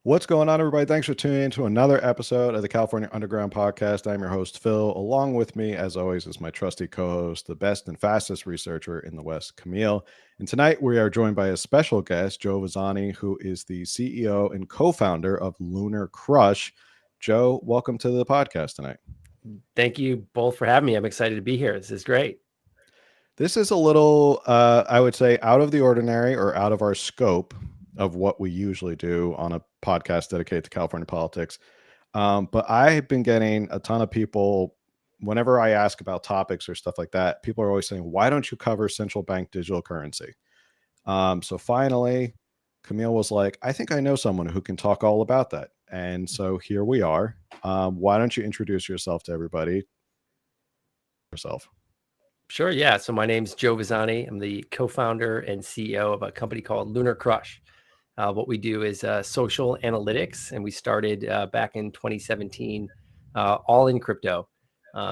What's going on, everybody? Thanks for tuning in to another episode of the California Underground Podcast. I'm your host, Phil. Along with me, as always, is my trusty co-host, the best and fastest researcher in the West, Camille. And tonight we are joined by a special guest, Joe Vezzani, who is the CEO and co-founder of LunarCrush. Joe, welcome to the podcast tonight. Thank you both for having me. I'm excited to be here. This is great. This is a little, I would say, out of the ordinary or out of our scope of what we usually do on a podcast dedicated to California politics. But I've been getting a ton of people, whenever I ask about topics or stuff like that, people are always saying, why don't you cover central bank digital currency? So finally, Camille was like, I think I know someone who can talk all about that. And so here we are. Why don't you introduce yourself to everybody? Yourself. Sure. Yeah. So my name's Joe Vezzani. I'm the co-founder and CEO of a company called LunarCrush. What we do is social analytics, and we started back in 2017, all in crypto.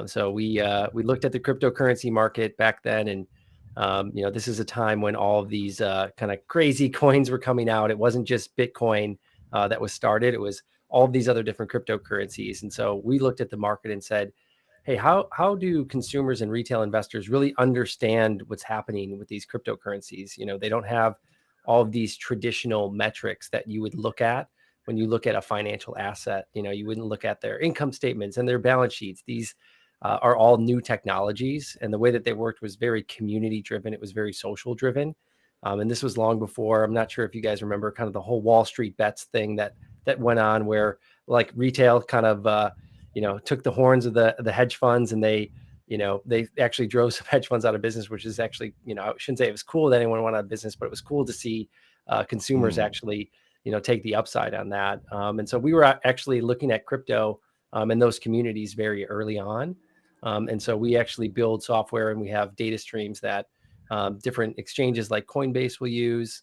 So we looked at the cryptocurrency market back then, and this is a time when all of these kind of crazy coins were coming out. It wasn't just Bitcoin that was started; it was all of these other different cryptocurrencies. And so we looked at the market and said, hey, how do consumers and retail investors really understand what's happening with these cryptocurrencies? They don't have all of these traditional metrics that you would look at when you look at a financial asset. You wouldn't look at their income statements and their balance sheets. These are all new technologies, and the way that they worked was very community driven. It was very social driven. And this was long before, I'm not sure if you guys remember kind of the whole Wall Street bets thing that went on, where like retail kind of, took the horns of the hedge funds, and they actually drove some hedge funds out of business, which is actually, I shouldn't say it was cool that anyone went out of business, but it was cool to see consumers actually, take the upside on that. And so we were actually looking at crypto in those communities very early on. And so we actually build software, and we have data streams that different exchanges like Coinbase will use,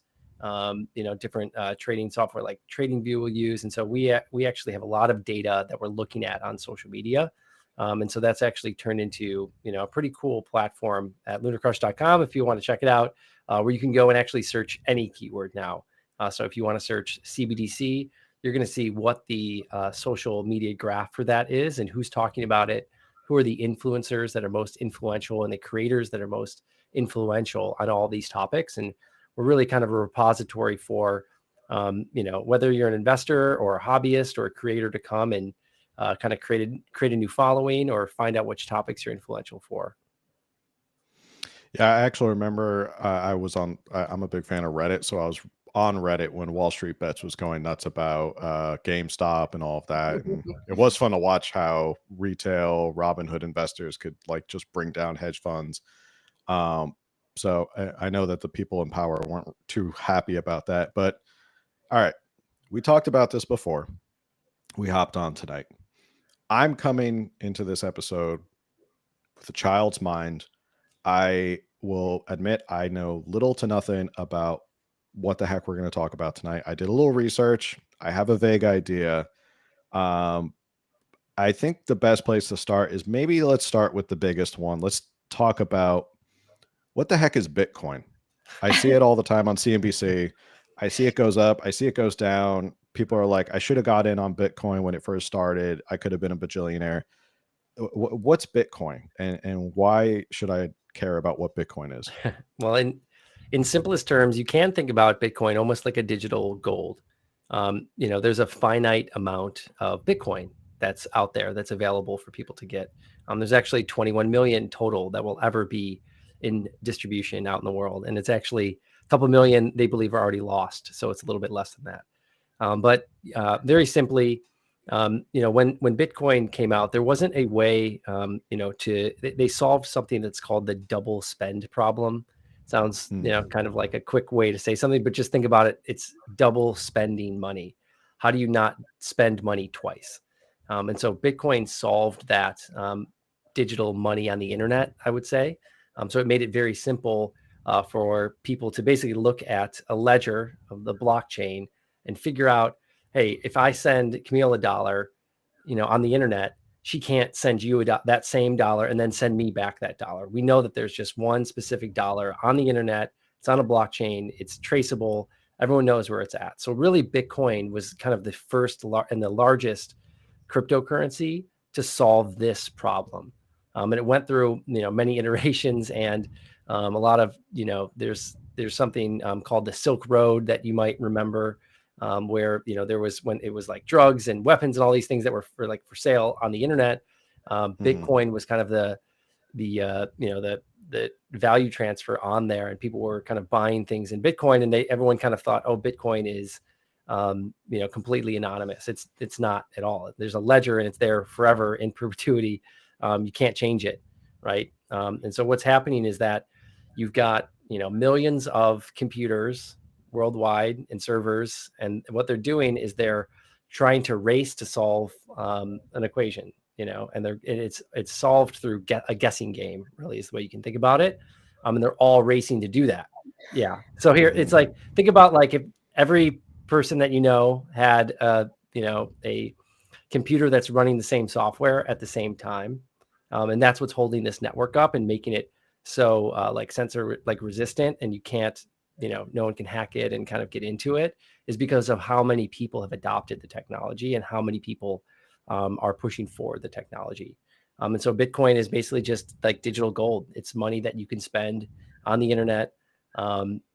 different trading software like TradingView will use. And so we actually have a lot of data that we're looking at on social media. And so that's actually turned into, a pretty cool platform at LunarCrush.com if you want to check it out, where you can go and actually search any keyword now. So if you want to search CBDC, you're going to see what the social media graph for that is and who's talking about it, who are the influencers that are most influential and the creators that are most influential on all these topics. And we're really kind of a repository for, whether you're an investor or a hobbyist or a creator to come and kind of create a new following or find out which topics you're influential for. Yeah, I actually remember I'm a big fan of Reddit. So I was on Reddit when Wall Street Bets was going nuts about GameStop and all of that. And it was fun to watch how retail Robinhood investors could like just bring down hedge funds. So I know that the people in power weren't too happy about that. But all right, we talked about this before. We hopped on tonight. I'm coming into this episode with a child's mind. I will admit I know little to nothing about what the heck we're going to talk about tonight. I did a little research. I have a vague idea. I think the best place to start is maybe let's start with the biggest one. Let's talk about what the heck is Bitcoin? I see it all the time on CNBC. I see it goes up. I see it goes down. People are like, I should have got in on Bitcoin when it first started. I could have been a bajillionaire. What's Bitcoin, and why should I care about what Bitcoin is? Well, in simplest terms, you can think about Bitcoin almost like a digital gold. There's a finite amount of Bitcoin that's out there that's available for people to get. There's actually 21 million total that will ever be in distribution out in the world. And it's actually a couple million they believe are already lost. So it's a little bit less than that. But very simply, when Bitcoin came out, there wasn't a way, they solved something that's called the double spend problem. Sounds, kind of like a quick way to say something, but just think about it. It's double spending money. How do you not spend money twice? And so Bitcoin solved that digital money on the internet, I would say. So it made it very simple for people to basically look at a ledger of the blockchain and figure out, hey, if I send Camille $1, on the internet, she can't send you that same dollar and then send me back that dollar. We know that there's just one specific dollar on the internet. It's on a blockchain. It's traceable. everyone knows where it's at. So really Bitcoin was kind of the first and the largest cryptocurrency to solve this problem. And it went through, many iterations, and a lot of, there's something called the Silk Road that you might remember, where, there was, when it was like drugs and weapons and all these things that were for sale on the internet. Bitcoin was kind of the value transfer on there, and people were kind of buying things in Bitcoin, and everyone kind of thought, oh, Bitcoin is, completely anonymous. It's not at all. There's a ledger and it's there forever in perpetuity. You can't change it. Right. And so what's happening is that you've got, millions of computers worldwide and servers. And what they're doing is they're trying to race to solve an equation, and it's solved through a guessing game, really is the way you can think about it. And they're all racing to do that. Yeah. So here it's like, think about like if every person that had a computer that's running the same software at the same time, and that's what's holding this network up and making it so like sensor like resistant, and you can't, no one can hack it and kind of get into it, is because of how many people have adopted the technology and how many people are pushing forward the technology. And so Bitcoin is basically just like digital gold. It's money that you can spend on the internet.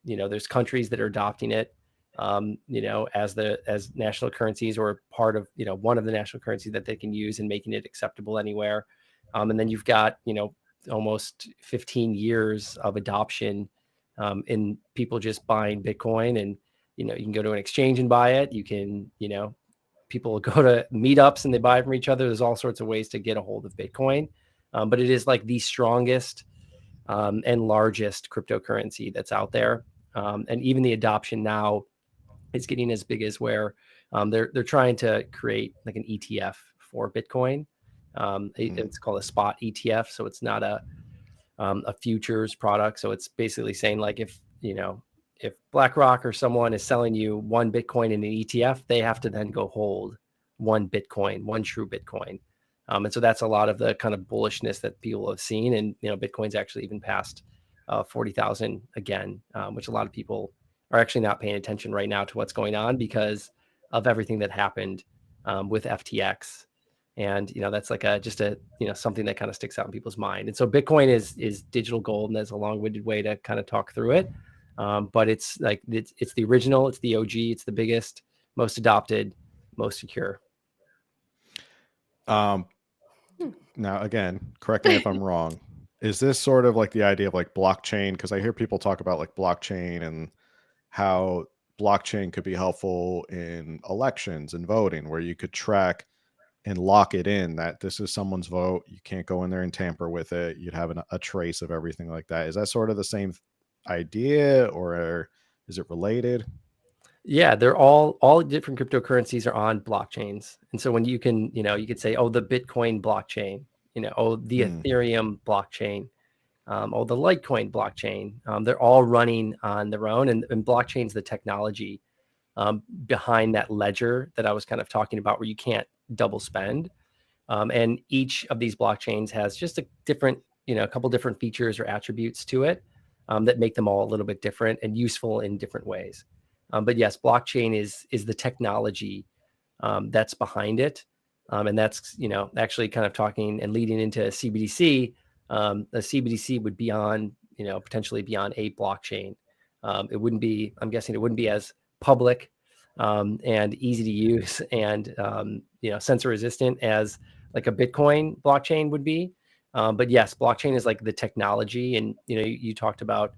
There's countries that are adopting it, as national currencies, or part of, one of the national currencies that they can use, and making it acceptable anywhere. And then you've got, almost 15 years of adoption in people just buying Bitcoin. And, you can go to an exchange and buy it. You can, people go to meetups and they buy from each other. There's all sorts of ways to get a hold of Bitcoin. But it is like the strongest and largest cryptocurrency that's out there. And even the adoption now is getting as big as where they're trying to create like an ETF for Bitcoin. It's called a spot ETF. So it's not a futures product. So it's basically saying like, if BlackRock or someone is selling you one Bitcoin in an ETF, they have to then go hold one Bitcoin, one true Bitcoin. And so that's a lot of the kind of bullishness that people have seen. And, Bitcoin's actually even passed 40,000 again, which a lot of people are actually not paying attention right now to what's going on because of everything that happened with FTX. And, that's like something that kind of sticks out in people's mind. And so Bitcoin is digital gold, and that's a long-winded way to kind of talk through it. But it's like, it's the original, it's the OG, it's the biggest, most adopted, most secure. Now, again, correct me if I'm wrong. Is this sort of like the idea of like blockchain? Because I hear people talk about like blockchain and how blockchain could be helpful in elections and voting, where you could track and lock it in that this is someone's vote. You can't go in there and tamper with it. You'd have a trace of everything like that. Is that sort of the same idea, or is it related? Yeah, they're all different cryptocurrencies are on blockchains. And so when you can, you could say, oh, the Bitcoin blockchain, oh, the Ethereum blockchain, oh, the Litecoin blockchain, they're all running on their own. And blockchain's the technology behind that ledger that I was kind of talking about, where you can't double spend. And each of these blockchains has just a different, a couple different features or attributes to it that make them all a little bit different and useful in different ways. But yes, blockchain is the technology that's behind it. And that's, actually kind of talking and leading into CBDC. The CBDC would be on, potentially be on a blockchain. It wouldn't be, I'm guessing it wouldn't be as public and easy to use and, sensor resistant as like a Bitcoin blockchain would be. But yes, blockchain is like the technology. And, you talked about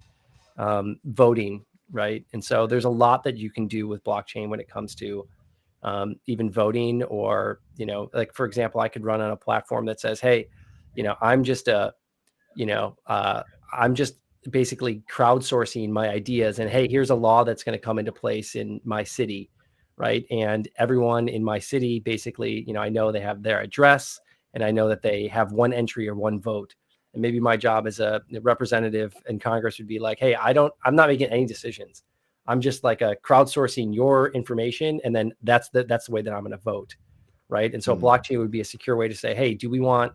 voting, right? And so there's a lot that you can do with blockchain when it comes to even voting, or, like, for example, I could run on a platform that says, hey, I'm just I'm just basically crowdsourcing my ideas, and hey, here's a law that's going to come into place in my city, right? And everyone in my city, basically, I know they have their address, and I know that they have one entry or one vote. And maybe my job as a representative in Congress would be like, hey, I'm not making any decisions. I'm just like crowdsourcing your information. And then that's the way that I'm going to vote. Right. And so blockchain would be a secure way to say, hey, do we want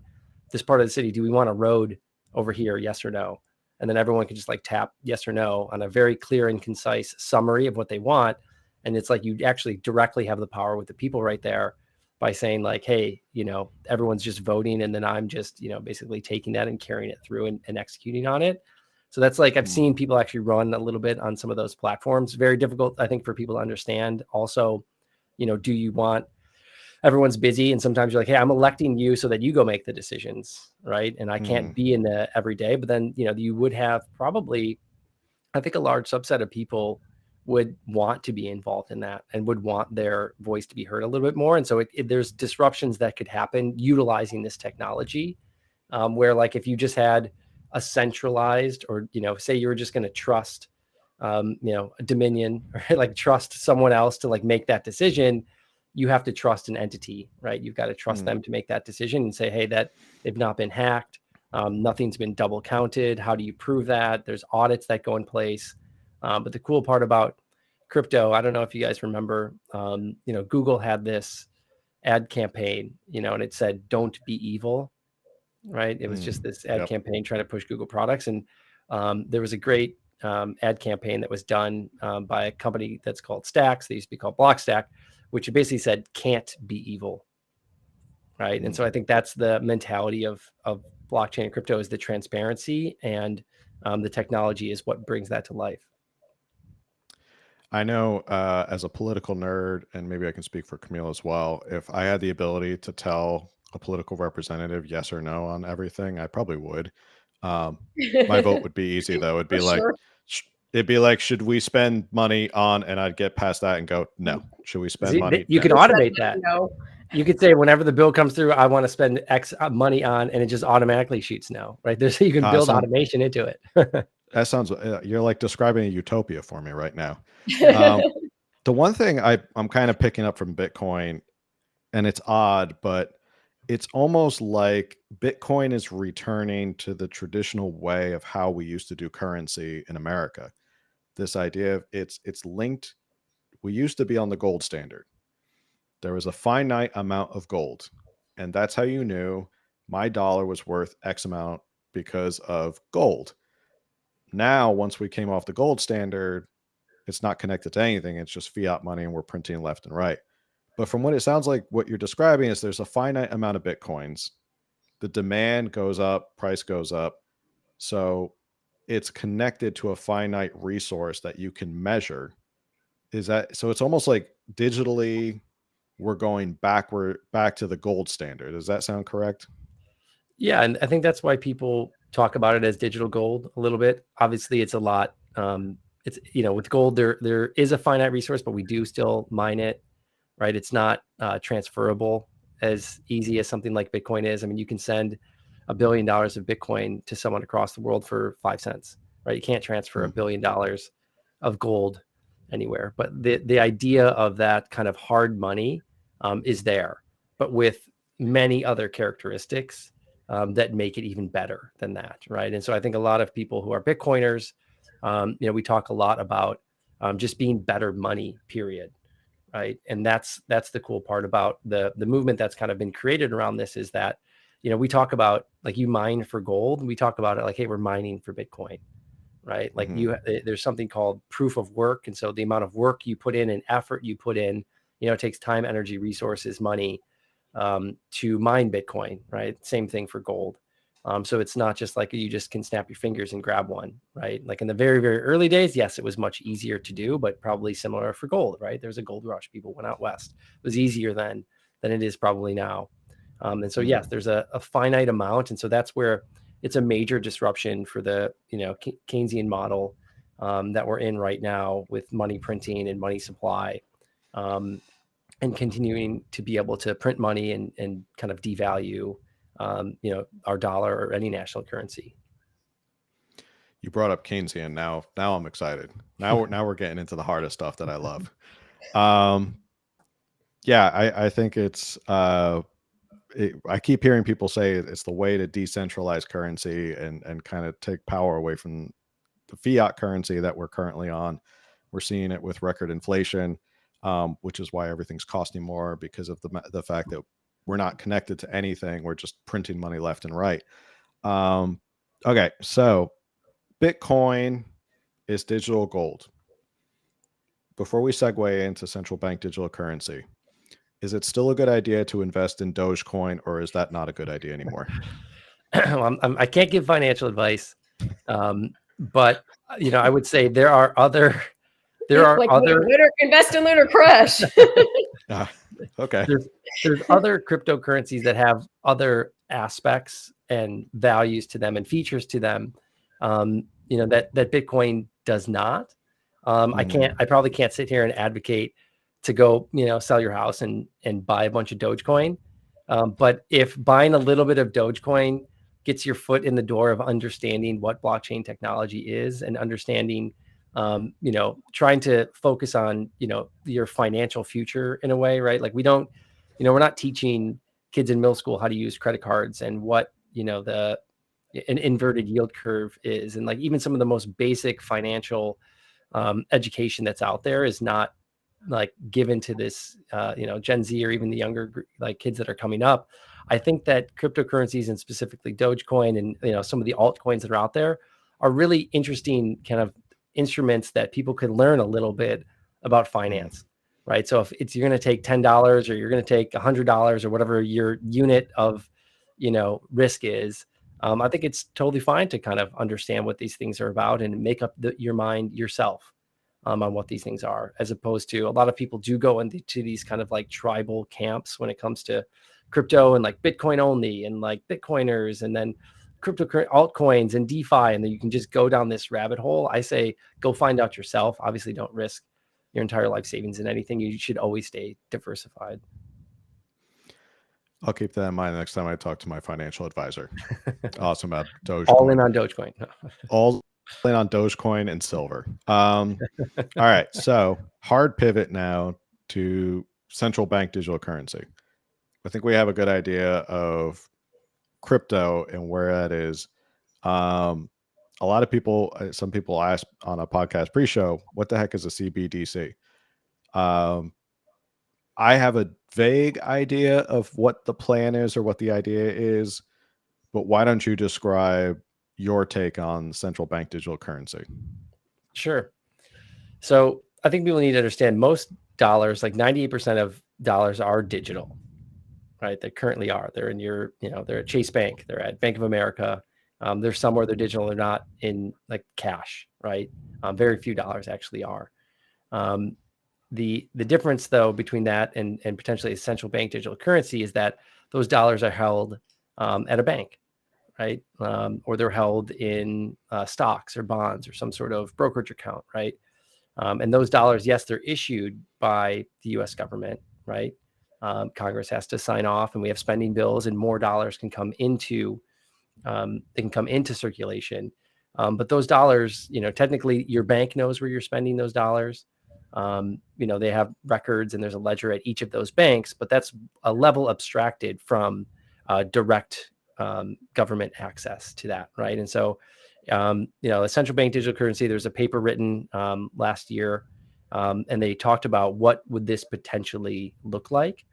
this part of the city? Do we want a road over here? Yes or no? and then everyone can just like tap yes or no on a very clear and concise summary of what they want. And it's like you actually directly have the power with the people right there by saying like, hey, everyone's just voting, and then I'm just, basically taking that and carrying it through and executing on it. So that's like, I've seen people actually run a little bit on some of those platforms. Very difficult, I think, for people to understand. Also, do you want, everyone's busy, and sometimes you're like, hey, I'm electing you so that you go make the decisions, right? And I can't be in the every day. But then, you would have probably, I think, a large subset of people would want to be involved in that and would want their voice to be heard a little bit more. And so there's disruptions that could happen utilizing this technology, where like if you just had a centralized, or, say you were just going to trust, a Dominion, or like trust someone else to like make that decision, you have to trust an entity, right? You've got to trust them to make that decision and say, hey, that they've not been hacked. Nothing's been double counted. How do you prove that? There's audits that go in place. But the cool part about crypto, I don't know if you guys remember, Google had this ad campaign, and it said, don't be evil, right? It was just this ad campaign trying to push Google products. And there was a great ad campaign that was done by a company that's called Stacks. They used to be called Blockstack, which basically said, can't be evil, right? And so I think that's the mentality of blockchain and crypto, is the transparency, and the technology is what brings that to life. I know as a political nerd, and maybe I can speak for Camille as well, if I had the ability to tell a political representative yes or no on everything, I probably would. My vote would be easy, though. It'd be like, should we spend money on, and I'd get past that and go, no. Should we spend money? You can automate that. No. You could say, whenever the bill comes through, I want to spend X money on, and it just automatically shoots no, right? You can build automation into it. That sounds, you're like describing a utopia for me right now. The one thing I'm kind of picking up from Bitcoin, and it's odd, but it's almost like Bitcoin is returning to the traditional way of how we used to do currency in America. This idea of it's linked. We used to be on the gold standard. There was a finite amount of gold, and that's how you knew my dollar was worth X amount because of gold. Now, once we came off the gold standard, it's not connected to anything. It's just fiat money, and we're printing left and right. But from what it sounds like, what you're describing is there's a finite amount of Bitcoins. The demand goes up, price goes up. So it's connected to a finite resource that you can measure. Is that so? It's almost like digitally we're going back to the gold standard. Does that sound correct? Yeah, and I think that's why people talk about it as digital gold a little bit. Obviously, it's a lot. It's, with gold, there is a finite resource, but we do still mine it, right? It's not transferable as easy as something like Bitcoin is. I mean, you can send $1 billion of Bitcoin to someone across the world for 5 cents, right? You can't transfer $1 billion of gold anywhere. But the idea of that kind of hard money is there, but with many other characteristics that make it even better than that, right? And so I think a lot of people who are Bitcoiners, we talk a lot about just being better money, period, right? And that's the cool part about the movement that's kind of been created around this, is that, we talk about, like, you mine for gold, and we talk about it like, hey, we're mining for Bitcoin, right? Like there's something called proof of work. And so the amount of work you put in and effort you put in, it takes time, energy, resources, money to mine Bitcoin, right? Same thing for gold. So it's not just like you just can snap your fingers and grab one, right? Like in the very, very early days, yes, it was much easier to do, but probably similar for gold, right? There was a gold rush. People went out west. It was easier then than it is probably now. And so, yes, there's a finite amount. And so that's where it's a major disruption for the, Keynesian model that we're in right now, with money printing and money supply, and continuing to be able to print money and kind of devalue, our dollar or any national currency. You brought up Keynesian. Now I'm excited. Now we're getting into the hardest stuff that I love. Yeah, I think it's I keep hearing people say it's the way to decentralize currency and kind of take power away from the fiat currency that we're currently on. We're seeing it with record inflation, which is why everything's costing more, because of the fact that we're not connected to anything. We're just printing money left and right. Okay, so Bitcoin is digital gold. Before we segue into central bank digital currency, is it still a good idea to invest in Dogecoin, or is that not a good idea anymore? I can't give financial advice, but I would say there are other invest in LunarCrush. Okay. There's other cryptocurrencies that have other aspects and values to them and features to them, that Bitcoin does not. I probably can't sit here and advocate to go, sell your house and buy a bunch of Dogecoin. But if buying a little bit of Dogecoin gets your foot in the door of understanding what blockchain technology is and understanding, trying to focus on, your financial future in a way, right? Like we don't, we're not teaching kids in middle school how to use credit cards and what, an inverted yield curve is. And like even some of the most basic financial education that's out there is not like given to this, Gen Z or even the younger like kids that are coming up. I think that cryptocurrencies and specifically Dogecoin and, some of the altcoins that are out there are really interesting kind of instruments that people could learn a little bit about finance, right? So if you're going to take $10 or you're going to take $100 or whatever your unit of, risk is, I think it's totally fine to kind of understand what these things are about and make up your mind yourself on what these things are, as opposed to a lot of people do go into these kind of like tribal camps when it comes to crypto and like Bitcoin only and like Bitcoiners and then crypto altcoins and DeFi. And then you can just go down this rabbit hole. I say, go find out yourself. Obviously don't risk your entire life savings in anything. You should always stay diversified. I'll keep that in mind next time I talk to my financial advisor. Awesome about Dogecoin. All in on Dogecoin. All in on Dogecoin and silver. All right. So hard pivot now to central bank digital currency. I think we have a good idea of crypto and where that is. A lot of people, some people asked on a podcast pre-show, what the heck is a CBDC? I have a vague idea of what the plan is or what the idea is, but why don't you describe your take on central bank digital currency? Sure. So I think people need to understand most dollars, like 98% of dollars are digital, right? They currently are. They're in your, they're at Chase Bank, they're at Bank of America. They're somewhere they're digital. They're not in like cash, right? Very few dollars actually are. The difference though between that and potentially a central bank digital currency is that those dollars are held at a bank, right? Or they're held in stocks or bonds or some sort of brokerage account, right? And those dollars, yes, they're issued by the U.S. government, right? Congress has to sign off, and we have spending bills, and more dollars can come into circulation. But those dollars, technically, your bank knows where you're spending those dollars. They have records, and there's a ledger at each of those banks, but that's a level abstracted from direct government access to that, right? And so, a central bank digital currency, there's a paper written last year, and they talked about what would this potentially look like.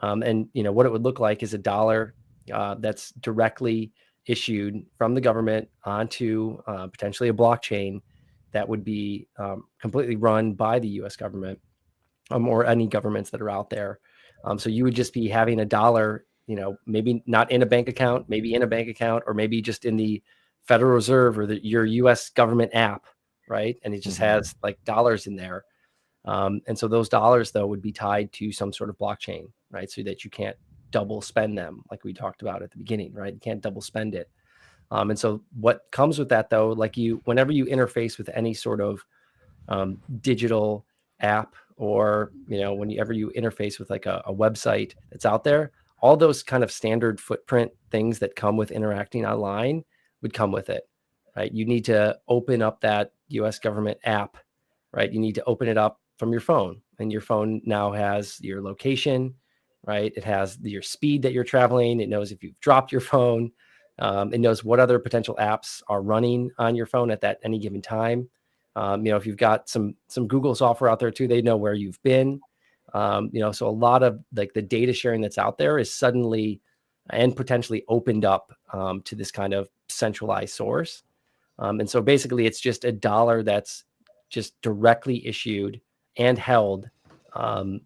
And what it would look like is a dollar that's directly issued from the government onto potentially a blockchain that would be completely run by the U.S. government or any governments that are out there. So you would just be having a dollar, maybe not in a bank account, maybe in a bank account, or maybe just in the Federal Reserve or your U.S. government app, right? And it just has like dollars in there. And so those dollars, though, would be tied to some sort of blockchain, right? So that you can't double spend them, like we talked about at the beginning, right? You can't double spend it. And so what comes with that, though, like whenever you interface with any sort of digital app, or whenever you interface with like a website that's out there, all those kind of standard footprint things that come with interacting online would come with it, right? You need to open up that U.S. government app, right? You need to open it up from your phone, and your phone now has your location, right? It has your speed that you're traveling. It knows if you've dropped your phone. It knows what other potential apps are running on your phone at that any given time. If you've got some Google software out there too, they know where you've been. So a lot of like the data sharing that's out there is suddenly and potentially opened up to this kind of centralized source. And so basically it's just a dollar that's just directly issued and held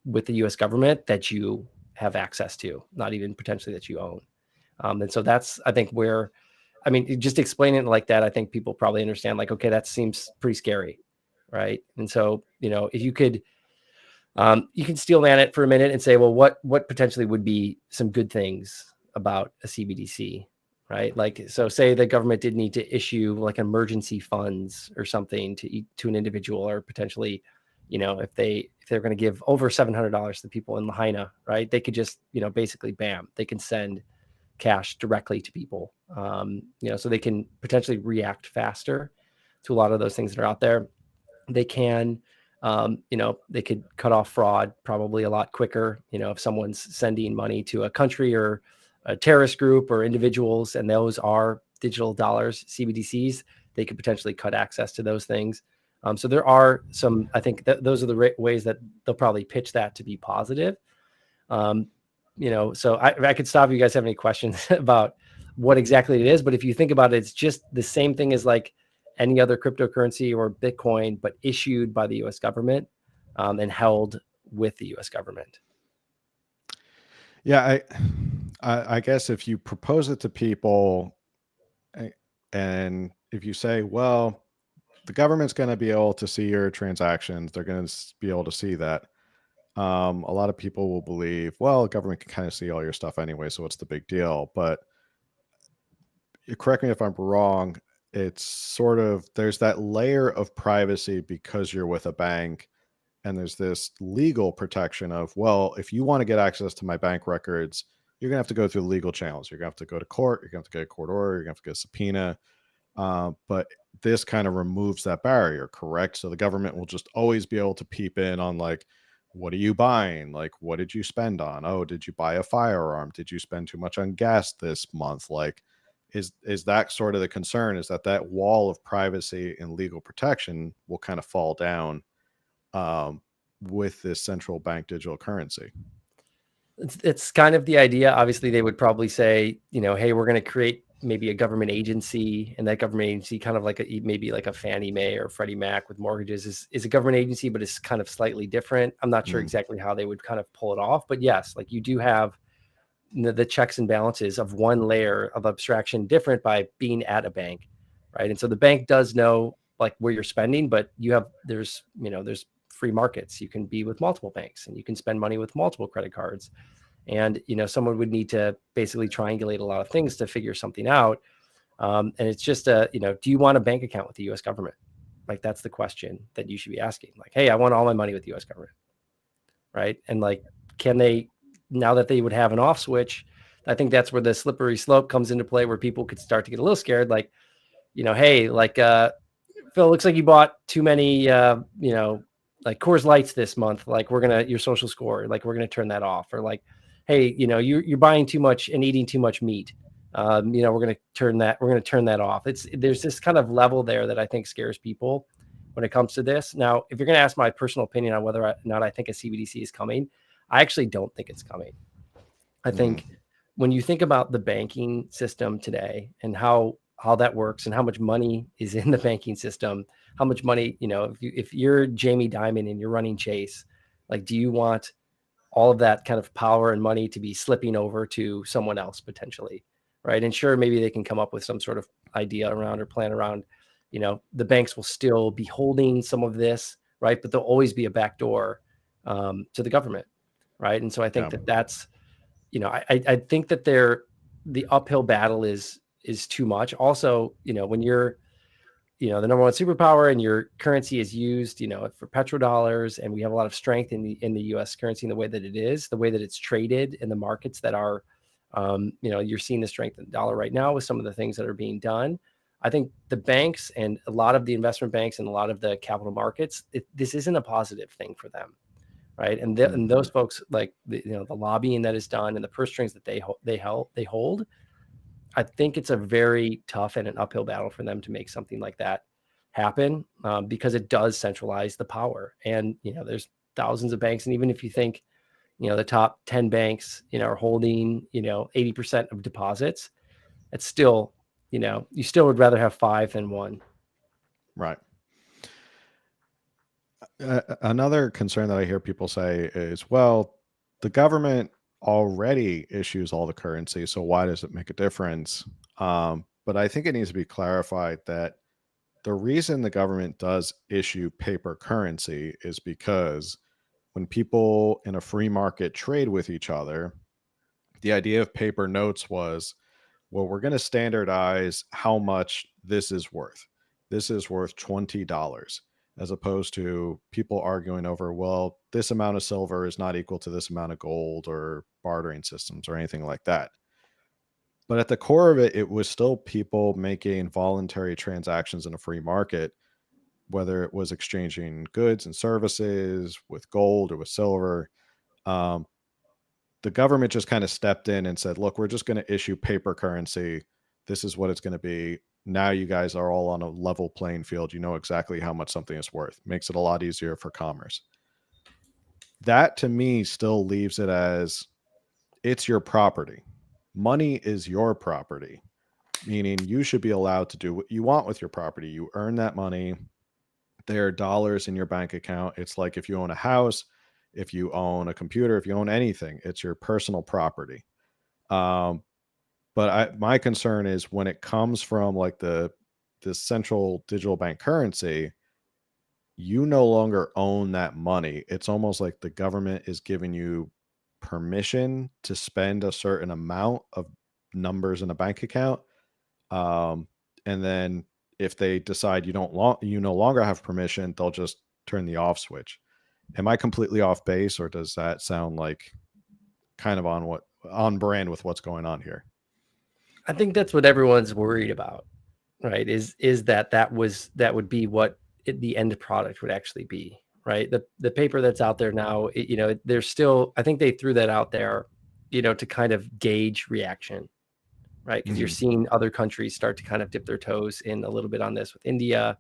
with the US government that you have access to, not even potentially that you own. And so that's, I think, where, I mean, just explaining it like that, I think people probably understand, like, okay, that seems pretty scary, right? And so, if you could, you can steel man it for a minute and say, well, what potentially would be some good things about a CBDC, right? Like, so say the government did need to issue like emergency funds or something to an individual, or potentially, if they're going to give over $700 to people in Lahaina, right? They could just, basically, bam, they can send cash directly to people, so they can potentially react faster to a lot of those things that are out there. They can, they could cut off fraud probably a lot quicker. If someone's sending money to a country or a terrorist group or individuals, and those are digital dollars, CBDCs, they could potentially cut access to those things. So there are some, I think that those are the ways that they'll probably pitch that to be positive. So I could stop if you guys have any questions about what exactly it is, but if you think about it, it's just the same thing as like any other cryptocurrency or Bitcoin, but issued by the US government and held with the US government. Yeah, I guess if you propose it to people, and if you say, well, the government's going to be able to see your transactions, they're going to be able to see that. A lot of people will believe, well, the government can kind of see all your stuff anyway, so what's the big deal? But correct me if I'm wrong, it's sort of, there's that layer of privacy because you're with a bank, and there's this legal protection of, well, if you want to get access to my bank records, you're gonna have to go through the legal channels. You're gonna have to go to court. You're gonna have to get a court order. You're gonna have to get a subpoena. But this kind of removes that barrier, correct? So the government will just always be able to peep in on, like, what are you buying? Like, what did you spend on? Oh, did you buy a firearm? Did you spend too much on gas this month? Like, is that sort of the concern? Is that wall of privacy and legal protection will kind of fall down um, with this central bank digital currency? It's kind of the idea. Obviously, they would probably say, hey, we're going to create maybe a government agency, and that government agency, kind of like maybe like a Fannie Mae or Freddie Mac with mortgages, is a government agency, but it's kind of slightly different. I'm not sure exactly how they would kind of pull it off, but yes, like you do have the checks and balances of one layer of abstraction different by being at a bank, right? And so the bank does know like where you're spending, but there's free markets. You can be with multiple banks and you can spend money with multiple credit cards. And, someone would need to basically triangulate a lot of things to figure something out. And it's just do you want a bank account with the US government? Like, that's the question that you should be asking. Like, hey, I want all my money with the US government. Right. And like, can they, now that they would have an off switch, I think that's where the slippery slope comes into play, where people could start to get a little scared. Like, hey, like, Phil, looks like you bought too many, like Coors Lights this month. Like, your social score, like, we're going to turn that off. Or like, hey, you're buying too much and eating too much meat. We're going to turn that off. There's this kind of level there that I think scares people when it comes to this. Now, if you're going to ask my personal opinion on whether or not I think a CBDC is coming, I actually don't think it's coming. I think when you think about the banking system today and how that works and how much money is in the banking system, how much money, if you're Jamie Dimon and you're running Chase, like, do you want all of that kind of power and money to be slipping over to someone else potentially, right? And sure, maybe they can come up with some sort of idea around or plan around, the banks will still be holding some of this, right? But there'll always be a backdoor to the government, right? And so I think that's, I think that the uphill battle is too much. Also, when you're, the number one superpower and your currency is used, for petrodollars, and we have a lot of strength in the U.S. currency in the way that it is, the way that it's traded in the markets that are, you're seeing the strength in the dollar right now with some of the things that are being done. I think the banks and a lot of the investment banks and a lot of the capital markets, this isn't a positive thing for them, right? And and those folks, like the lobbying that is done and the purse strings that they hold. I think it's a very tough and an uphill battle for them to make something like that happen, because it does centralize the power. And, there's thousands of banks. And even if you think, the top 10 banks, are holding, 80% of deposits, it's still you still would rather have 5 than 1. Right. Another concern that I hear people say is, well, the government already issues all the currency, so why does it make a difference? But I think it needs to be clarified that the reason the government does issue paper currency is because when people in a free market trade with each other, the idea of paper notes was, well, we're going to standardize how much this is worth. This is worth $20, as opposed to people arguing over, well, this amount of silver is not equal to this amount of gold, or bartering systems or anything like that. But at the core of it, it was still people making voluntary transactions in a free market, whether it was exchanging goods and services with gold or with silver. Um, the government just kind of stepped in and said, look, we're just going to issue paper currency. This is what it's going to be. Now you guys are all on a level playing field. You know exactly how much something is worth. Makes it a lot easier for commerce. That to me still leaves it as it's your property. Money is your property, meaning you should be allowed to do what you want with your property. You earn that money. There are dollars in your bank account. It's like if you own a house, if you own a computer, if you own anything, it's your personal property. Um, but my concern is when it comes from like the central digital bank currency, you no longer own that money. It's almost like the government is giving you permission to spend a certain amount of numbers in a bank account. Um, and then if they decide you no longer have permission, they'll just turn the off switch. Am I completely off base, or does that sound like kind of on brand with what's going on here? I think that's what everyone's worried about, right? Is that would be what the end product would actually be, right? The paper that's out there now, there's still, I think they threw that out there, to kind of gauge reaction, right? Because you're seeing other countries start to kind of dip their toes in a little bit on this with India,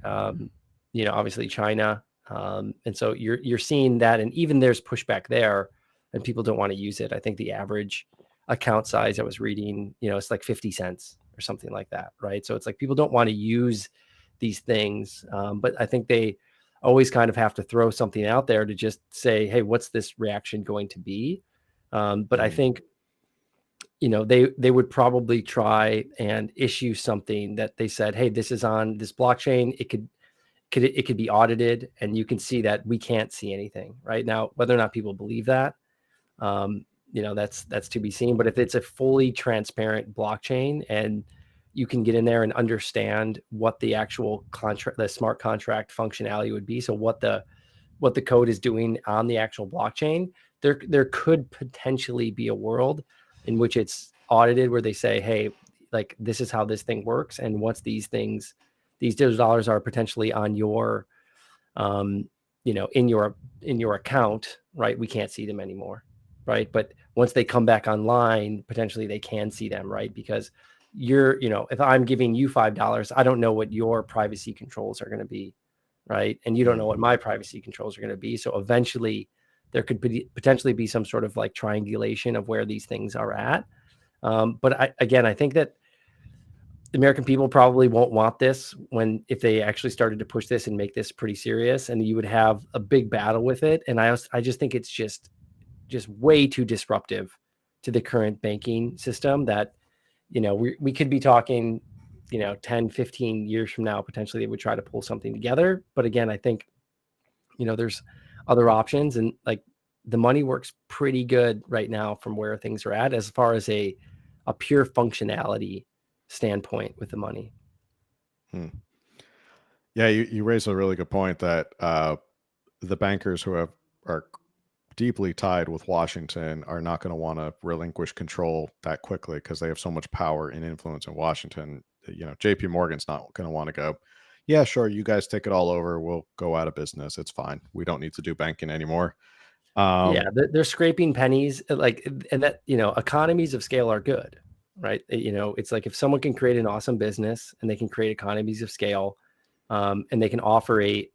obviously China. And so you're seeing that, and even there's pushback there, and people don't want to use it. I think the average account size I was reading, it's like 50 cents or something like that, right? So it's like people don't want to use these things, but I think they always kind of have to throw something out there to just say, hey, what's this reaction going to be? But I think they would probably try and issue something that they said, hey, this is on this blockchain. It could be audited, and you can see that we can't see anything right now. Whether or not people believe that, that's to be seen. But if it's a fully transparent blockchain and you can get in there and understand what the actual contract, the smart contract functionality would be, so what the code is doing on the actual blockchain, there could potentially be a world in which it's audited, where they say, hey, like, this is how this thing works, and once these digital dollars are potentially on your in your account, right, we can't see them anymore, right? But once they come back online, potentially they can see them, right? Because if I'm giving you $5, I don't know what your privacy controls are going to be, right? And you don't know what my privacy controls are going to be. So eventually there could potentially be some sort of like triangulation of where these things are at. But I think that the American people probably won't want this if they actually started to push this and make this pretty serious, and you would have a big battle with it. And I just think it's just way too disruptive to the current banking system that, we could be talking, 10, 15 years from now, potentially they would try to pull something together. But again, I think, there's other options, and like the money works pretty good right now from where things are at as far as a pure functionality standpoint with the money. Yeah, you raised a really good point that the bankers who are deeply tied with Washington are not going to want to relinquish control that quickly, because they have so much power and influence in Washington. JP Morgan's not going to want to go, yeah, sure, you guys take it all over, we'll go out of business, it's fine, we don't need to do banking anymore. They're scraping pennies, like, and that, economies of scale are good, right? It's like if someone can create an awesome business and they can create economies of scale, and they can offer a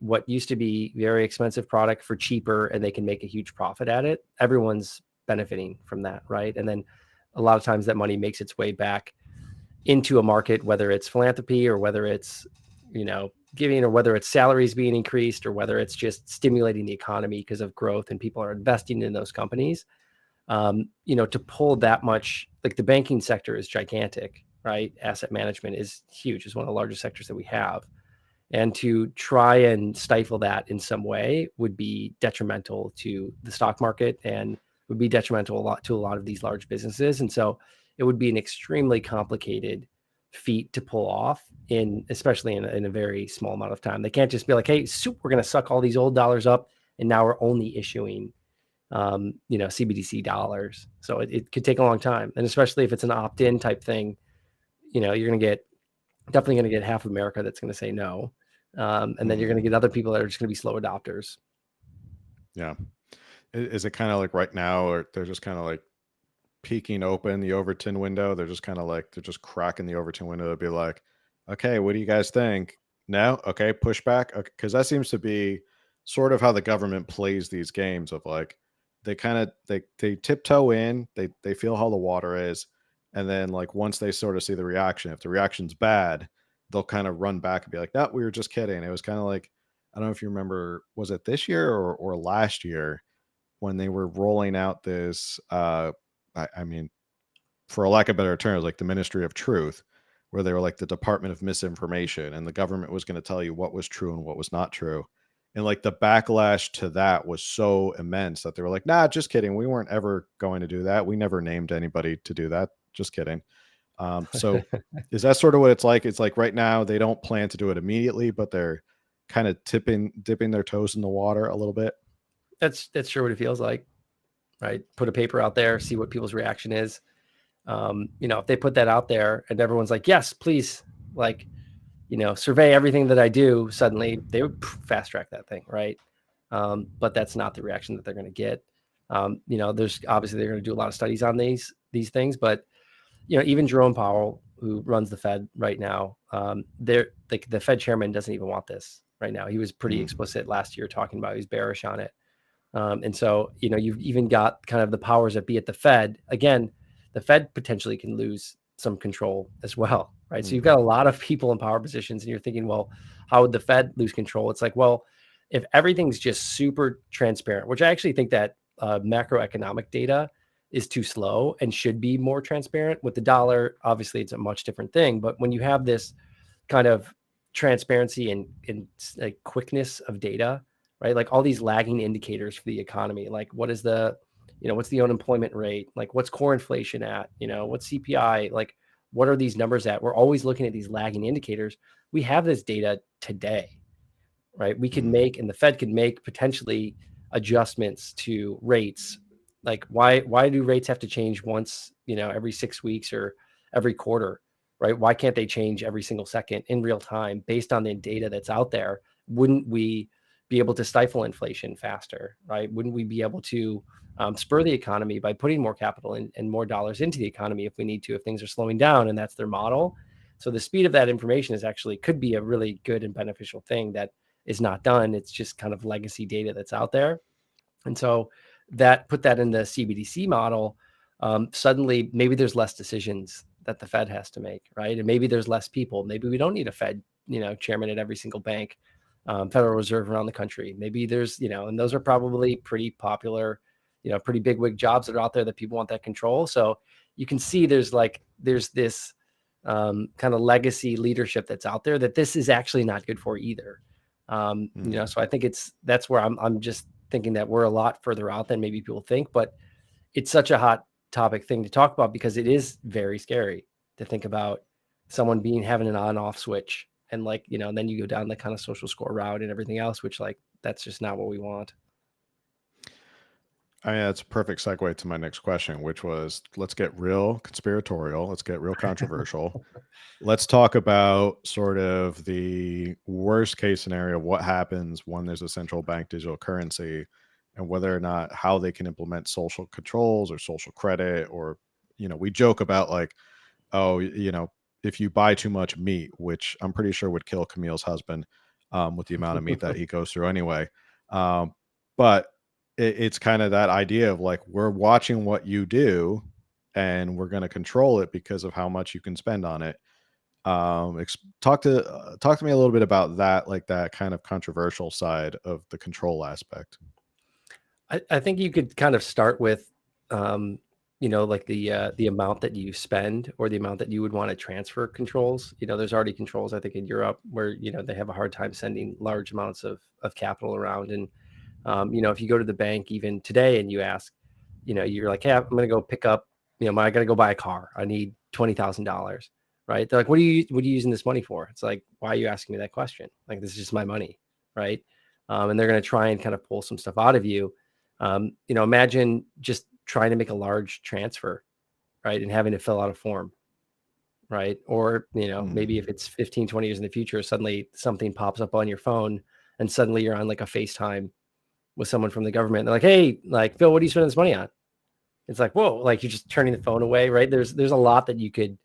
what used to be very expensive product for cheaper, and they can make a huge profit at it, everyone's benefiting from that, right? And then a lot of times that money makes its way back into a market, whether it's philanthropy or whether it's, giving, or whether it's salaries being increased, or whether it's just stimulating the economy because of growth and people are investing in those companies. To pull that much, like the banking sector is gigantic, right? Asset management is huge. It's one of the largest sectors that we have. And to try and stifle that in some way would be detrimental to the stock market and would be detrimental to a lot of these large businesses. And so it would be an extremely complicated feat to pull off, especially in a very small amount of time. They can't just be like, hey, we're going to suck all these old dollars up, and now we're only issuing CBDC dollars. So it could take a long time. And especially if it's an opt-in type thing, you're definitely going to get half of America that's going to say no. And then you're going to get other people that are just going to be slow adopters. Yeah. Is it kind of like right now, or they're just kind of like peeking open the Overton window? They're just kind of like, they're just cracking the Overton window to be like, okay, what do you guys think? No? Okay, pushback. Okay. Because that seems to be sort of how the government plays these games of like, they kind of, they tiptoe in, they feel how the water is. And then like, once they sort of see the reaction, if the reaction's bad, they'll kind of run back and be like, no, we were just kidding. It was kind of like, I don't know if you remember, was it this year or last year when they were rolling out this, I mean, for a lack of better terms, like the Ministry of Truth, where they were like the Department of Misinformation, and the government was going to tell you what was true and what was not true. And like the backlash to that was so immense that they were like, nah, just kidding. We weren't ever going to do that. We never named anybody to do that. Just kidding. So is that sort of what it's like? It's like right now they don't plan to do it immediately, but they're kind of dipping their toes in the water a little bit. That's sure what it feels like, right? Put a paper out there, see what people's reaction is. If they put that out there and everyone's like, yes, please, like, survey everything that I do, suddenly they would fast track that thing, right? But that's not the reaction that they're going to get. There's obviously they're going to do a lot of studies on these things, but even Jerome Powell, who runs the Fed right now, the Fed chairman doesn't even want this right now. He was pretty explicit last year talking about he's bearish on it. And so, you've even got kind of the powers that be at the Fed. Again, the Fed potentially can lose some control as well, right? So you've got a lot of people in power positions, and you're thinking, well, how would the Fed lose control? It's like, well, if everything's just super transparent, which I actually think that macroeconomic data is too slow and should be more transparent. With the dollar, obviously, it's a much different thing. But when you have this kind of transparency and like quickness of data, right? Like all these lagging indicators for the economy, like what's the unemployment rate? Like what's core inflation at? What's CPI? Like what are these numbers at? We're always looking at these lagging indicators. We have this data today, right? We can make, and the Fed can make potentially adjustments to rates. Like why do rates have to change once, every 6 weeks or every quarter, right? Why can't they change every single second in real time based on the data that's out there? Wouldn't we be able to stifle inflation faster, right? Wouldn't we be able to spur the economy by putting more capital and more dollars into the economy if we need to, if things are slowing down? And that's their model. So the speed of that information could be a really good and beneficial thing that is not done. It's just kind of legacy data that's out there. And so put that in the CBDC model, suddenly maybe there's less decisions that the Fed has to make, right? And maybe there's less people. Maybe we don't need a Fed, chairman at every single bank, Federal Reserve around the country. Maybe there's, and those are probably pretty popular, pretty big wig jobs that are out there that people want that control. So you can see there's this kind of legacy leadership that's out there that this is actually not good for either. So I think that's where I'm just thinking that we're a lot further out than maybe people think, but it's such a hot topic thing to talk about because it is very scary to think about someone having an on-off switch and and then you go down the kind of social score route and everything else, which that's just not what we want. I mean, that's a perfect segue to my next question, which was, let's get real conspiratorial. Let's get real controversial. Let's talk about sort of the worst case scenario of what happens when there's a central bank digital currency and whether or not how they can implement social controls or social credit. Or, we joke about like, oh, if you buy too much meat, which I'm pretty sure would kill Camille's husband with the amount of meat that he goes through anyway. But it's kind of that idea of like, we're watching what you do and we're going to control it because of how much you can spend on it. Talk to me a little bit about that, like that kind of controversial side of the control aspect. I think you could kind of start with, like the amount that you spend or the amount that you would want to transfer controls. There's already controls, I think, in Europe where, they have a hard time sending large amounts of capital around. And, if you go to the bank even today and you ask, you're like, hey, I'm going to go pick up, I got to go buy a car. I need $20,000. Right. They're like, what are you using this money for? It's like, why are you asking me that question? Like, this is just my money. Right. And they're going to try and kind of pull some stuff out of you. Imagine just trying to make a large transfer, right, and having to fill out a form, right? Or, maybe if it's 15, 20 years in the future, suddenly something pops up on your phone and suddenly you're on like a FaceTime with someone from the government. They're like, hey, like, Phil, what are you spending this money on? It's like, whoa, like you're just turning the phone away, right? There's a lot that you could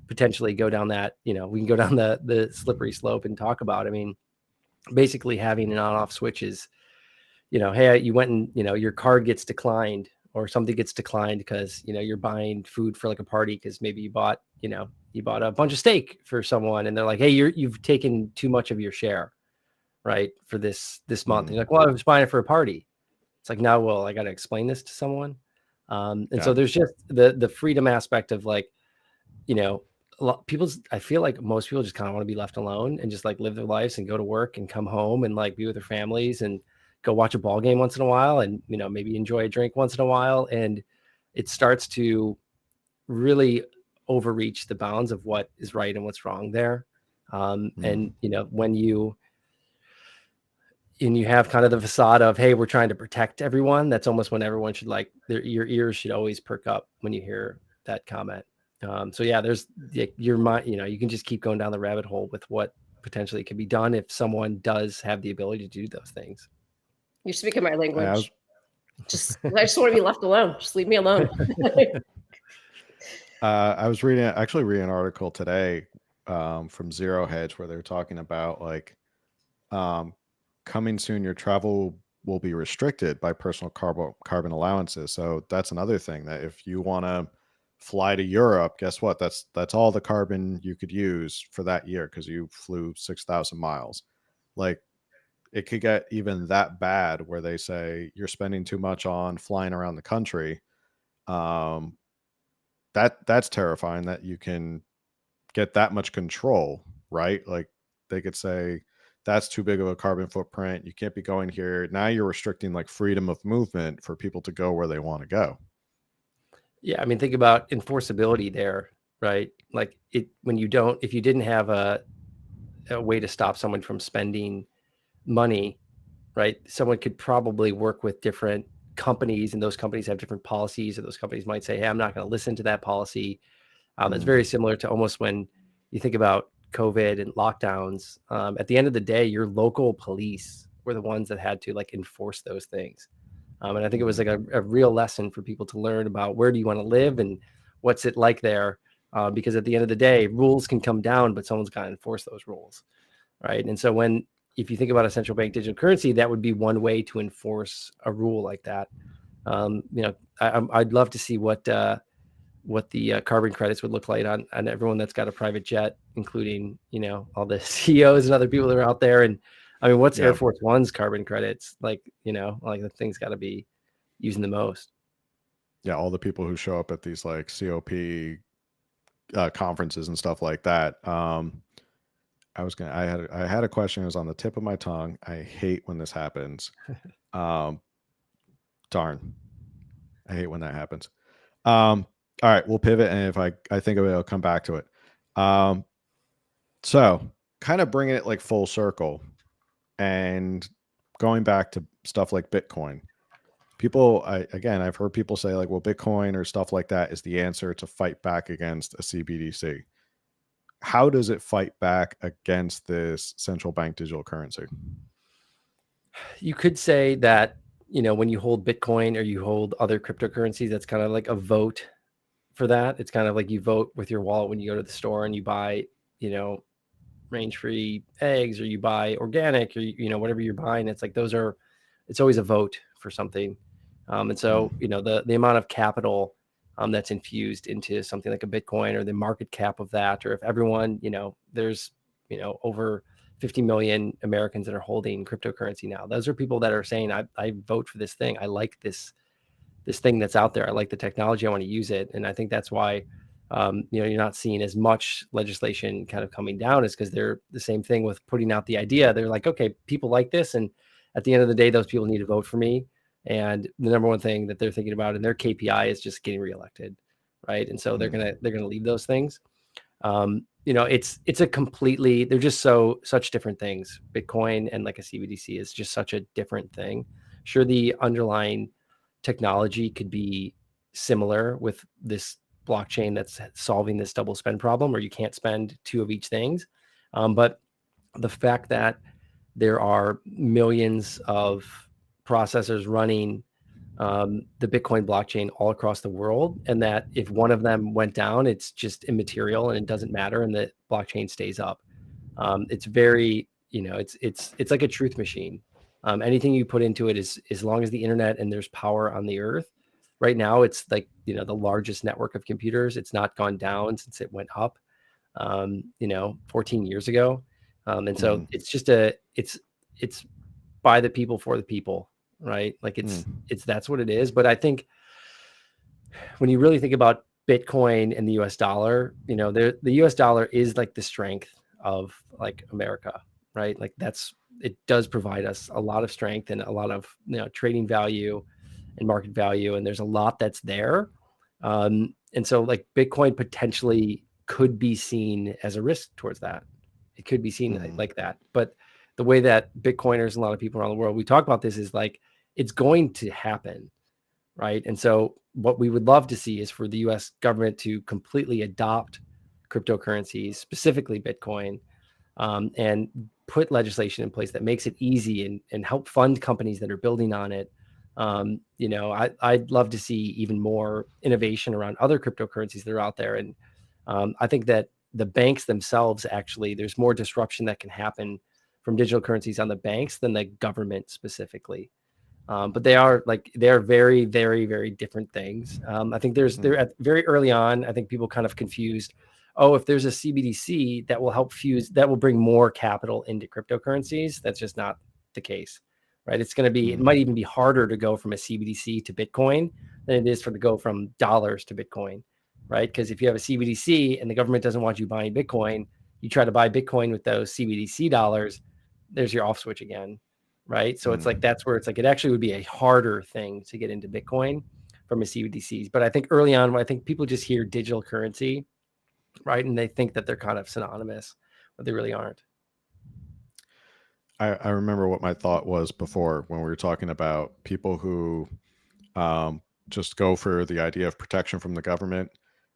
potentially go down that, we can go down the slippery slope and talk about. I mean, basically having an on-off switch is, hey, you went and, your card gets declined or something gets declined because, you're buying food for like a party because maybe you bought a bunch of steak for someone and they're like, hey, you've taken too much of your share, right, for this month. And you're like, well, I was buying it for a party. It's like, now, well, I got to explain this to someone. So there's just the freedom aspect of like, I feel like most people just kind of want to be left alone and just like live their lives and go to work and come home and like be with their families and go watch a ball game once in a while and, maybe enjoy a drink once in a while. And it starts to really overreach the bounds of what is right and what's wrong there. And, when you have kind of the facade of, hey, we're trying to protect everyone, that's almost when everyone should your ears should always perk up when you hear that comment. So yeah, there's your mind, you can just keep going down the rabbit hole with what potentially can be done if someone does have the ability to do those things. You're speaking my language. I just want to be left alone. Just leave me alone. I was reading an article today from Zero Hedge where they're talking about like coming soon, your travel will be restricted by personal carbon allowances. So that's another thing, that if you want to fly to Europe, guess what? That's all the carbon you could use for that year because you flew 6,000 miles. Like, it could get even that bad where they say you're spending too much on flying around the country. That's terrifying that you can get that much control, right? Like, they could say that's too big of a carbon footprint. You can't be going here. Now you're restricting like freedom of movement for people to go where they want to go. Yeah. I mean, think about enforceability there, right? Like if you didn't have a way to stop someone from spending money, right? Someone could probably work with different companies and those companies have different policies, or those companies might say, hey, I'm not going to listen to that policy. It's very similar to almost when you think about COVID and lockdowns. At the end of the day, your local police were the ones that had to like enforce those things. And I think it was like a real lesson for people to learn about where do you want to live and what's it like there. Because at the end of the day, rules can come down, but someone's got to enforce those rules. Right. And so if you think about a central bank digital currency, that would be one way to enforce a rule like that. I'd love to see what the carbon credits would look like on everyone that's got a private jet, including, all the CEOs and other people that are out there. And I mean, what's Air Force One's carbon credits? Like, like the thing's got to be using the most. Yeah. All the people who show up at these like COP conferences and stuff like that. I had a question. It was on the tip of my tongue. I hate when this happens. Darn. I hate when that happens. All right, we'll pivot. And if I think of it, I'll come back to it. So kind of bringing it like full circle and going back to stuff like Bitcoin. I've heard people say like, well, Bitcoin or stuff like that is the answer to fight back against a CBDC. How does it fight back against this central bank digital currency? You could say that, when you hold Bitcoin or you hold other cryptocurrencies, that's kind of like a vote for that. It's kind of like you vote with your wallet when you go to the store and you buy, range-free eggs, or you buy organic, or, whatever you're buying. It's like it's always a vote for something. And so, the amount of capital that's infused into something like a Bitcoin, or the market cap of that, or if everyone, there's, over 50 million Americans that are holding cryptocurrency now. Those are people that are saying, I vote for this thing. I like this thing that's out there. I like the technology. I want to use it. And I think that's why, you're not seeing as much legislation kind of coming down, is because they're the same thing with putting out the idea. They're like, okay, people like this. And at the end of the day, those people need to vote for me. And the number one thing that they're thinking about in their KPI is just getting reelected. Right. And so they're going to leave those things. It's a completely, they're just such different things. Bitcoin and like a CBDC is just such a different thing. Sure, the underlying technology could be similar with this blockchain that's solving this double spend problem, or you can't spend two of each things. But the fact that there are millions of processors running the Bitcoin blockchain all across the world, and that if one of them went down, it's just immaterial and it doesn't matter, and the blockchain stays up. It's very, it's like a truth machine. Anything you put into it is, as long as the internet and there's power on the earth. Right now, it's like, the largest network of computers. It's not gone down since it went up, 14 years ago. And so it's just it's by the people for the people, right? Like it's that's what it is. But I think when you really think about Bitcoin and the US dollar, the US dollar is like the strength of like America, right? Like it does provide us a lot of strength and a lot of, trading value and market value. And there's a lot that's there. And so like Bitcoin potentially could be seen as a risk towards that. It could be seen like that. But the way that Bitcoiners and a lot of people around the world, we talk about this, is like, it's going to happen, right? And so what we would love to see is for the US government to completely adopt cryptocurrencies, specifically Bitcoin, and put legislation in place that makes it easy and help fund companies that are building on it. I'd love to see even more innovation around other cryptocurrencies that are out there. And I think that the banks themselves, actually, there's more disruption that can happen from digital currencies on the banks than the government specifically. But they're very, very, very different things. I think they're at very early on. I think people kind of confused. Oh, if there's a CBDC that will help that will bring more capital into cryptocurrencies. That's just not the case, right? It's going to be, it might even be harder to go from a CBDC to Bitcoin than it is to go from dollars to Bitcoin, right? Because if you have a CBDC and the government doesn't want you buying Bitcoin, you try to buy Bitcoin with those CBDC dollars, there's your off switch again, right? So it's like, that's where it's like, it actually would be a harder thing to get into Bitcoin from a CBDCs. But I think early on, I think people just hear digital currency, right? And they think that they're kind of synonymous, but they really aren't. I remember what my thought was before when we were talking about people who just go for the idea of protection from the government.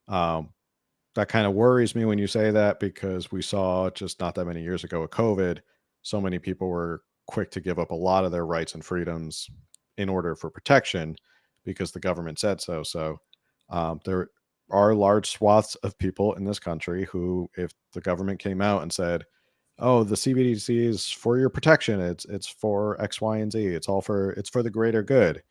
That kind of worries me when you say that, because we saw just not that many years ago with COVID, so many people were quick to give up a lot of their rights and freedoms in order for protection because the government said so. So there are large swaths of people in this country who, if the government came out and said, oh, the CBDC is for your protection, it's for X, Y, and Z, it's for the greater good,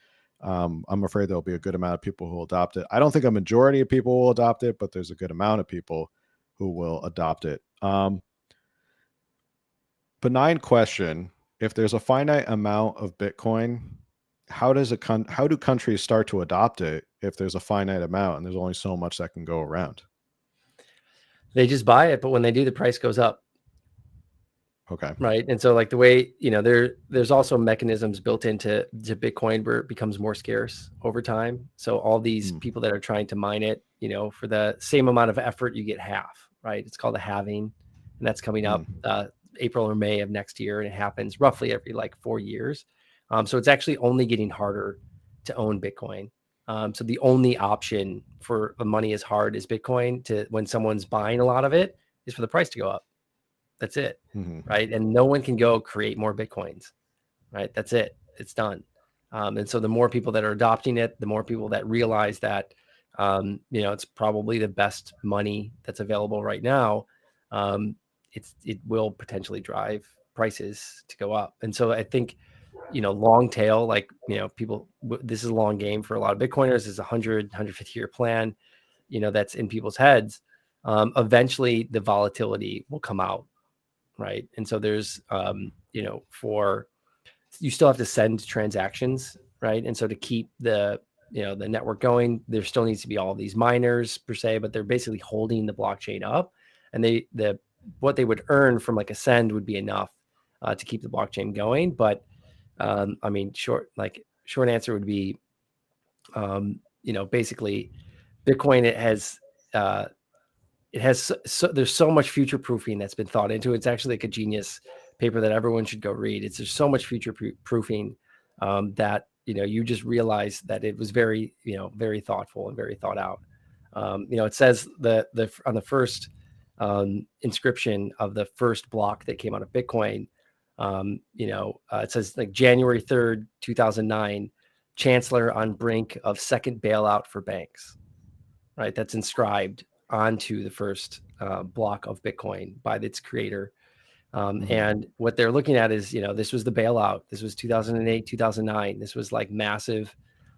I'm afraid there'll be a good amount of people who will adopt it. I don't think a majority of people will adopt it, but there's a good amount of people who will adopt it. Benign question: if there's a finite amount of Bitcoin, how do countries start to adopt it if there's a finite amount and there's only so much that can go around? They just buy it, but when they do, the price goes up. Okay. Right. And so like the way, there's also mechanisms built into Bitcoin where it becomes more scarce over time. So all these people that are trying to mine it, for the same amount of effort, you get half, right? It's called a halving, and that's coming up April or May of next year. And it happens roughly every like 4 years. So it's actually only getting harder to own Bitcoin. So the only option for the money is hard is Bitcoin when someone's buying a lot of it, is for the price to go up. That's it. Right. And no one can go create more Bitcoins. Right. That's it. It's done. And so the more people that are adopting it, the more people that realize that, it's probably the best money that's available right now. It will potentially drive prices to go up. And so I think long tail, like, people, this is a long game for a lot of Bitcoiners, is 150 year plan, that's in people's heads. Eventually the volatility will come out. Right. And so there's, you still have to send transactions. Right. And so to keep the network going, there still needs to be all these miners per se, but they're basically holding the blockchain up, and what they would earn from like a send would be enough to keep the blockchain going. But I mean, short answer would be, basically Bitcoin, there's so much future proofing that's been thought into it. It's actually like a genius paper that everyone should go read. There's so much future proofing that, you just realize that it was very, very thoughtful and very thought out. It says on the first inscription of the first block that came out of Bitcoin, it says like January 3rd, 2009, Chancellor on brink of second bailout for banks. Right. That's inscribed onto the first block of Bitcoin by its creator. And what they're looking at is, this was the bailout. This was 2008, 2009. This was like massive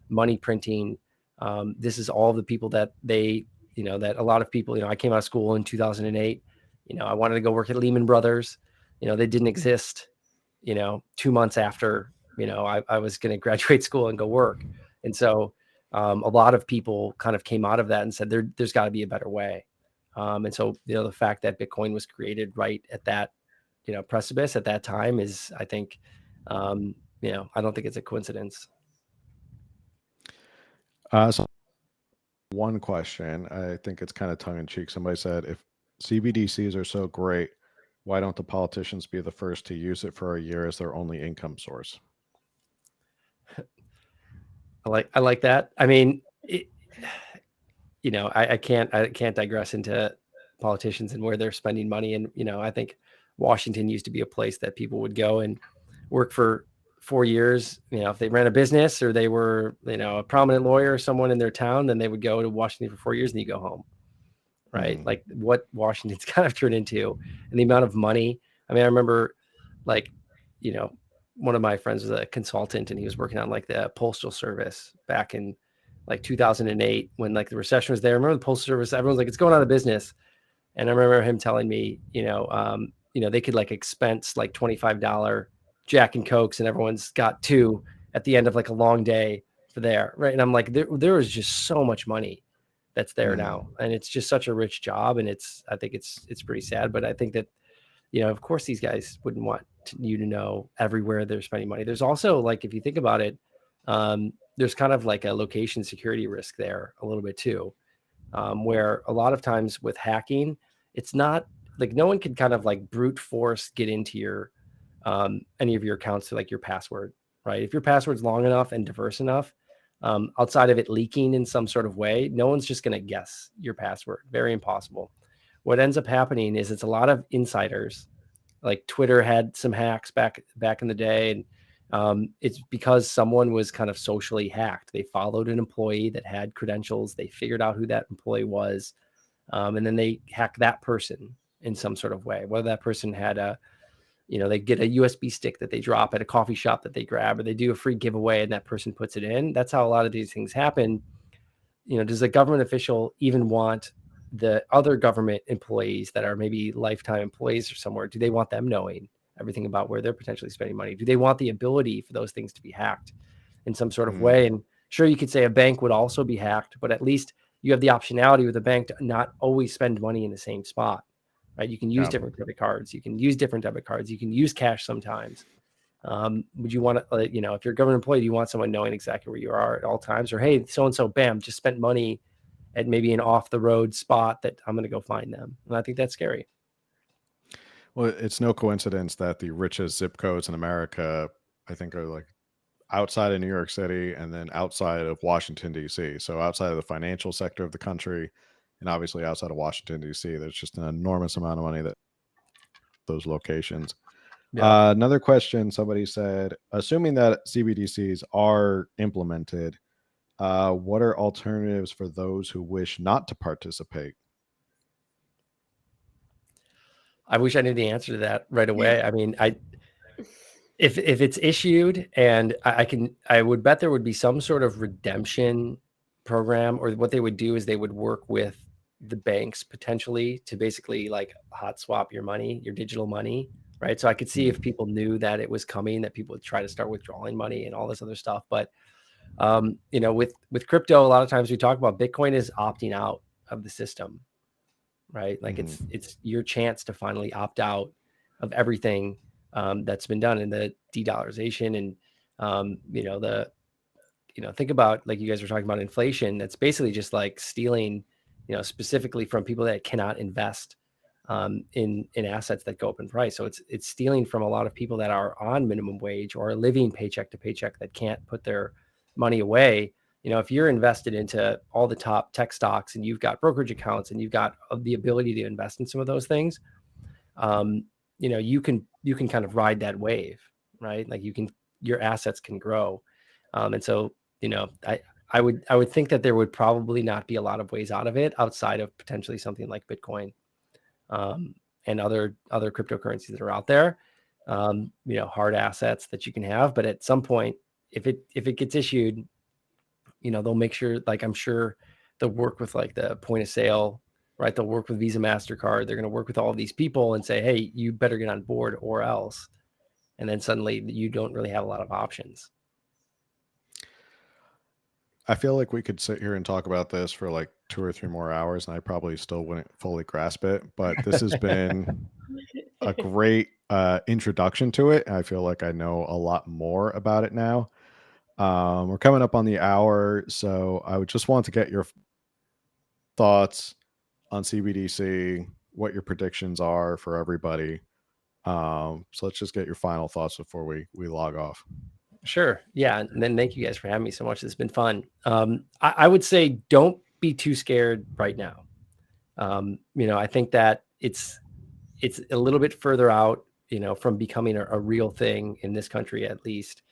money printing. This is all the people that that a lot of people, I came out of school in 2008. I wanted to go work at Lehman Brothers. They didn't exist, 2 months after, I was going to graduate school and go work. And so a lot of people kind of came out of that and said, there's got to be a better way. And so, the fact that Bitcoin was created right at that, precipice at that time is, I think, I don't think it's a coincidence. So one question, I think it's kind of tongue in cheek. Somebody said, if CBDCs are so great, why don't the politicians be the first to use it for a year as their only income source? I like that. I mean, I can't digress into politicians and where they're spending money. And, I think Washington used to be a place that people would go and work for 4 years. If they ran a business or they were, a prominent lawyer or someone in their town, then they would go to Washington for 4 years and you go home. Right. Like what Washington's kind of turned into, and the amount of money. I mean, I remember one of my friends was a consultant and he was working on like the postal service back in like 2008 when like the recession was there. I remember the postal service, everyone's like, it's going out of business. And I remember him telling me, they could like expense like $25 Jack and Cokes and everyone's got 2 at the end of like a long day for there. Right. And I'm like, there is just so much money that's there now. And it's just such a rich job. And I think it's pretty sad, but I think that, of course these guys wouldn't want you to know everywhere they're spending money. There's also like, if you think about it, there's kind of like a location security risk there a little bit too, where a lot of times with hacking, it's not like no one can kind of like brute force get into your any of your accounts to like your password, right? If your password's long enough and diverse enough, outside of it leaking in some sort of way, no one's just going to guess your password. Very impossible. What ends up happening is it's a lot of insiders. Like Twitter had some hacks back in the day, and it's because someone was kind of socially hacked. They followed an employee that had credentials. They figured out who that employee was, and then they hacked that person in some sort of way. Whether that person had they get a USB stick that they drop at a coffee shop that they grab, or they do a free giveaway and that person puts it in. That's how a lot of these things happen. Does a government official even want the other government employees that are maybe lifetime employees or somewhere? Do they want them knowing everything about where they're potentially spending money? Do they want the ability for those things to be hacked in some sort of way? And sure, you could say a bank would also be hacked, but at least you have the optionality with a bank to not always spend money in the same spot, right? You can use different credit cards. You can use different debit cards. You can use cash sometimes. Would you want to, if you're a government employee, do you want someone knowing exactly where you are at all times? Or, hey, so-and-so, bam, just spent money at maybe an off the road spot that I'm going to go find them. And I think that's scary. Well, it's no coincidence that the richest zip codes in America, I think, are like outside of New York City and then outside of Washington, D.C. So outside of the financial sector of the country and obviously outside of Washington, D.C., there's just an enormous amount of money that those locations. Yeah. Another question, somebody said, assuming that CBDCs are implemented, what are alternatives for those who wish not to participate? I wish I knew the answer to that right away. I mean, If it's issued, and I would bet there would be some sort of redemption program, or what they would do is they would work with the banks potentially to basically like hot swap your money, your digital money, right? So I could see if people knew that it was coming, that people would try to start withdrawing money and all this other stuff. But you know, with crypto, a lot of times we talk about Bitcoin is opting out of the system, right? Like it's your chance to finally opt out of everything that's been done in the de-dollarization. And you know, think about, like you guys were talking about, inflation. That's basically just like stealing, you know, specifically from people that cannot invest in assets that go up in price. So it's stealing from a lot of people that are on minimum wage or are living paycheck to paycheck, that can't put their money away. You know, if you're invested into all the top tech stocks and you've got brokerage accounts and you've got the ability to invest in some of those things, you know, you can kind of ride that wave, right? Like your assets can grow. And so, you know, I would think that there would probably not be a lot of ways out of it outside of potentially something like Bitcoin and other cryptocurrencies that are out there. You know, hard assets that you can have, but at some point, if it gets issued, you know, they'll make sure, like, I'm sure they'll work with like the point of sale, right? They'll work with Visa, MasterCard. They're going to work with all of these people and say, hey, you better get on board or else. And then suddenly you don't really have a lot of options. I feel like we could sit here and talk about this for like 2 or 3 more hours, and I probably still wouldn't fully grasp it. But this has been a great introduction to it. I feel like I know a lot more about it now. We're coming up on the hour, so I would just want to get your thoughts on CBDC, what your predictions are for everybody. So let's just get your final thoughts before we log off. Sure. Yeah. And then thank you guys for having me so much. It's been fun. I would say don't be too scared right now. You know, I think that it's a little bit further out, you know, from becoming a real thing in this country, at least.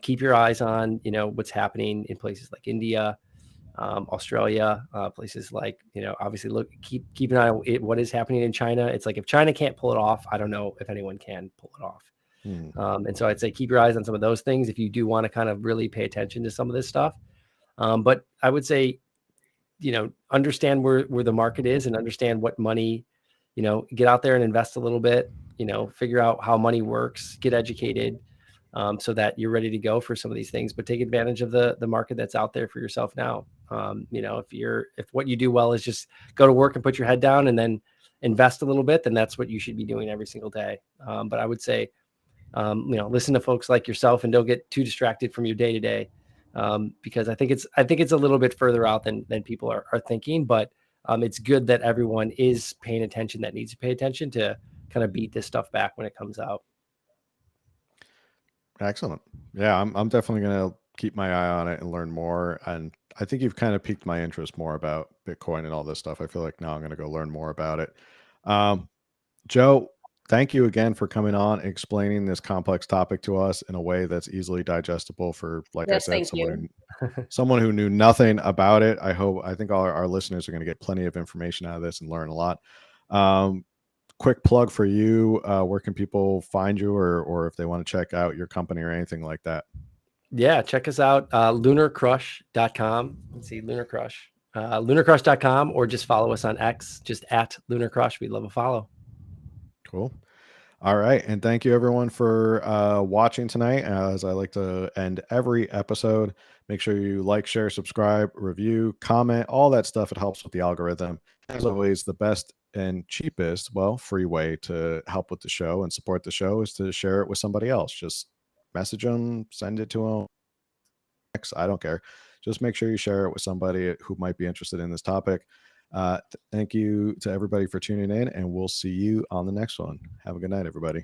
Keep your eyes on, you know, what's happening in places like India, Australia, places like, you know, obviously keep an eye on what is happening in China. It's like, if China can't pull it off, I don't know if anyone can pull it off. And so I'd say keep your eyes on some of those things if you do want to kind of really pay attention to some of this stuff. But I would say, you know, understand where the market is and understand what money, you know, get out there and invest a little bit, you know, figure out how money works, get educated, so that you're ready to go for some of these things, but take advantage of the market that's out there for yourself now. You know, if what you do well is just go to work and put your head down and then invest a little bit, then that's what you should be doing every single day. But I would say, you know, listen to folks like yourself and don't get too distracted from your day to day, because I think it's a little bit further out than people are thinking. But it's good that everyone is paying attention that needs to pay attention to kind of beat this stuff back when it comes out. Excellent. Yeah, I'm definitely going to keep my eye on it and learn more. And I think you've kind of piqued my interest more about Bitcoin and all this stuff. I feel like now I'm going to go learn more about it. Joe, thank you again for coming on and explaining this complex topic to us in a way that's easily digestible for, like Yes, I said, thank someone who knew nothing about it. I think all our listeners are going to get plenty of information out of this and learn a lot. Quick plug for you. Where can people find you, or if they want to check out your company or anything like that? Yeah, check us out, LunarCrush.com. Let's see, LunarCrush. LunarCrush.com, or just follow us on X, just at LunarCrush. We'd love a follow. Cool. All right. And thank you everyone for watching tonight. As I like to end every episode, make sure you like, share, subscribe, review, comment, all that stuff. It helps with the algorithm. As always, the best and cheapest, well, free way to help with the show and support the show is to share it with somebody else. Just message them, send it to them. I don't care. Just make sure you share it with somebody who might be interested in this topic. Thank you to everybody for tuning in, and we'll see you on the next one. Have a good night, everybody.